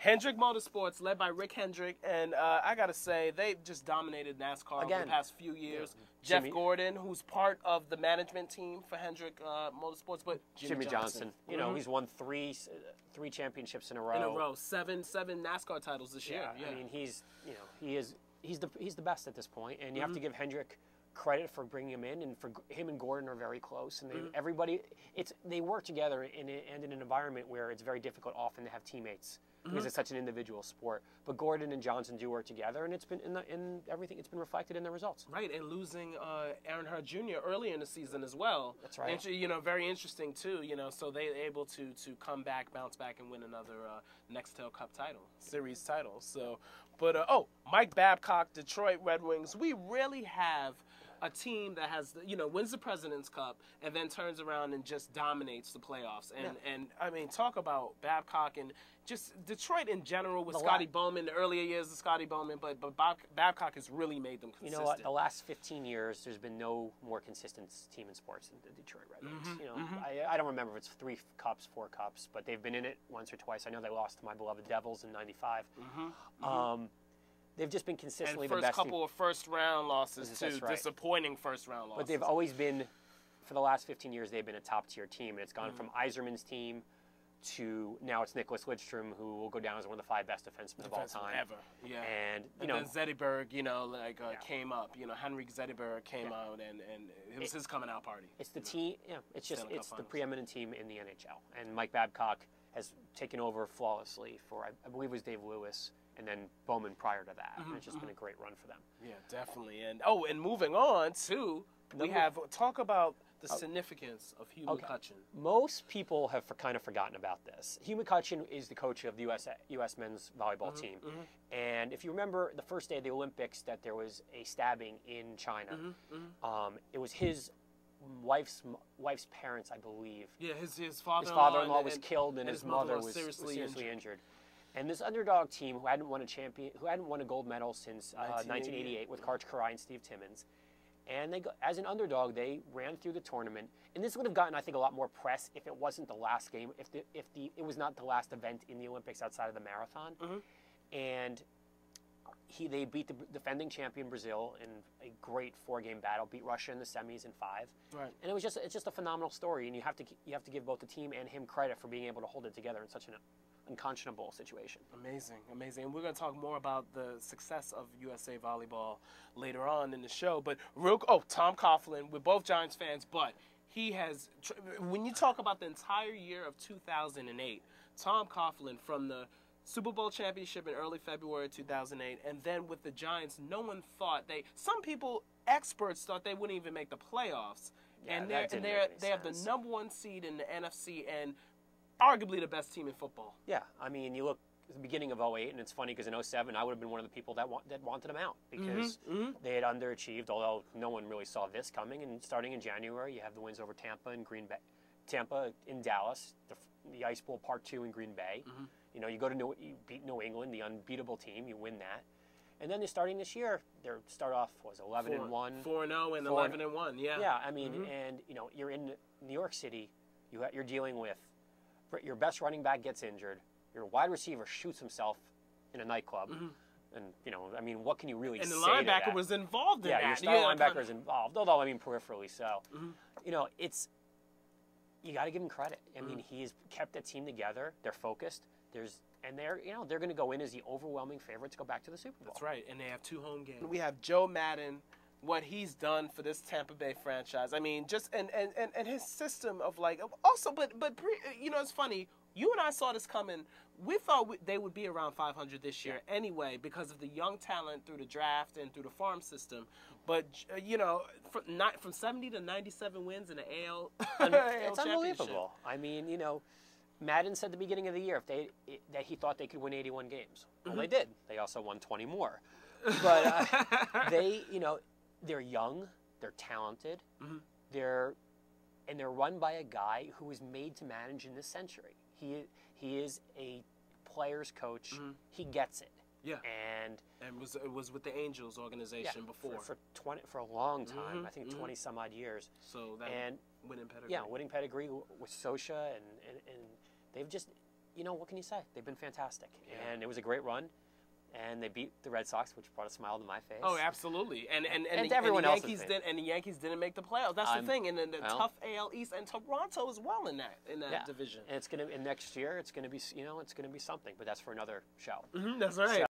Hendrick Motorsports, led by Rick Hendrick, and I gotta say they've just dominated NASCAR over the past few years. Yeah. Jeff Gordon, who's part of the management team for Hendrick Motorsports, but Jimmy Johnson. You know, he's won three championships in a row. Seven NASCAR titles this year. Yeah, I mean he's the best at this point, and you have to give Hendrick credit for bringing him in, and for him and Gordon are very close, and they work together in an environment where it's very difficult often to have teammates. Because it's such an individual sport, but Gordon and Johnson do work together, and it's been in everything. It's been reflected in the results. Right, and losing Aaron Hurd Jr. early in the season as well. That's right. And, very interesting too. So they're able to come back, bounce back, and win another Nextel Cup title, series title. So, but Mike Babcock, Detroit Red Wings. We really have a team that has, wins the President's Cup and then turns around and just dominates the playoffs. And I mean, talk about Babcock and just Detroit in general with Scotty Bowman, the earlier years of Scotty Bowman, but Babcock has really made them consistent. You know what? The last 15 years, there's been no more consistent team in sports than the Detroit Red Wings. I don't remember if it's 3 cups, 4 cups, but they've been in it once or twice. I know they lost to my beloved Devils in '95. They've just been consistently the best. And couple of first-round losses, too. Right. Disappointing first-round losses. But they've always been, for the last 15 years, they've been a top-tier team. And it's gone from Yzerman's team to now it's Nicholas Lidstrom, who will go down as one of the 5 best defensemen of all time. Ever, yeah. And then Zetterberg, came up. Henrik Zetterberg came out, and it was his coming-out party. It's the team. Yeah, it's the preeminent team in the NHL. And Mike Babcock has taken over flawlessly for, I believe it was Dave Lewis, and then Bowman prior to that. And it's just been a great run for them. Yeah, definitely. And moving on to, talk about the significance of Hugh McCutcheon. Most people have kind of forgotten about this. Hugh McCutcheon is the coach of the U.S. men's volleyball team. And if you remember the first day of the Olympics that there was a stabbing in China, it was his wife's parents, I believe. Yeah, his father-in-law was killed, and his mother was seriously injured. And this underdog team who hadn't won a gold medal since 1988 with Karch Karai and Steve Timmons, and as an underdog, they ran through the tournament. And this would have gotten, I think, a lot more press if it wasn't the last game, if it was not the last event in the Olympics outside of the marathon. And they beat the defending champion Brazil in a great 4-game battle, beat Russia in the semis in 5. Right. And it's just a phenomenal story, and you have to give both the team and him credit for being able to hold it together in such an unconscionable situation. Amazing. And we're going to talk more about the success of USA Volleyball later on in the show. But Tom Coughlin, we're both Giants fans, but he has, when you talk about the entire year of 2008, Tom Coughlin from the Super Bowl championship in early February 2008, and then with the Giants, no one thought experts thought they wouldn't even make the playoffs. Yeah, and they have the #1 seed in the NFC and arguably the best team in football. Yeah, I mean, you look at the beginning of 2008, and it's funny because in 2007, I would have been one of the people that wanted them out because they had underachieved, although no one really saw this coming. And starting in January, you have the wins over Tampa and Green Bay. Tampa in Dallas, the Ice Bowl Part 2 in Green Bay. You beat New England, the unbeatable team, you win that. And then they're starting this year, they start off, 11-1. 4-0 and 11-1, yeah. Yeah, I mean, and, you're in New York City, you're dealing with your best running back gets injured, your wide receiver shoots himself in a nightclub, and, I mean, what can you really say to that? And the linebacker was involved in that. Yeah, your star linebacker is involved, although, I mean, peripherally so. You got to give him credit. I mean, he's kept that team together. They're focused. They're going to go in as the overwhelming favorite to go back to the Super Bowl. That's right, and they have 2 home games. We have Joe Madden, what he's done for this Tampa Bay franchise. I mean, just and his system of it's funny. You and I saw this coming. We thought they would be around 500 this year anyway because of the young talent through the draft and through the farm system. But from 70 to 97 wins in the AL, it's unbelievable. I mean, Madden said at the beginning of the year that he thought they could win 81 games. Well, they did. They also won 20 more. But they're young, they're talented, they're run by a guy who was made to manage in this century. He is a player's coach. He gets it. Yeah. And was with the Angels organization before for a long time. I think 20 some odd years. So that winning pedigree. Yeah, winning pedigree with Sosha and they've just you know, what can you say? They've been fantastic, and it was a great run. And they beat the Red Sox, which brought a smile to my face. Oh, absolutely. And everyone else. And the Yankees didn't make the playoffs. That's the thing. And the tough AL East and Toronto as well in that division. And it's gonna. And next year, it's gonna be, you know, it's gonna be something. But that's for another show. That's right.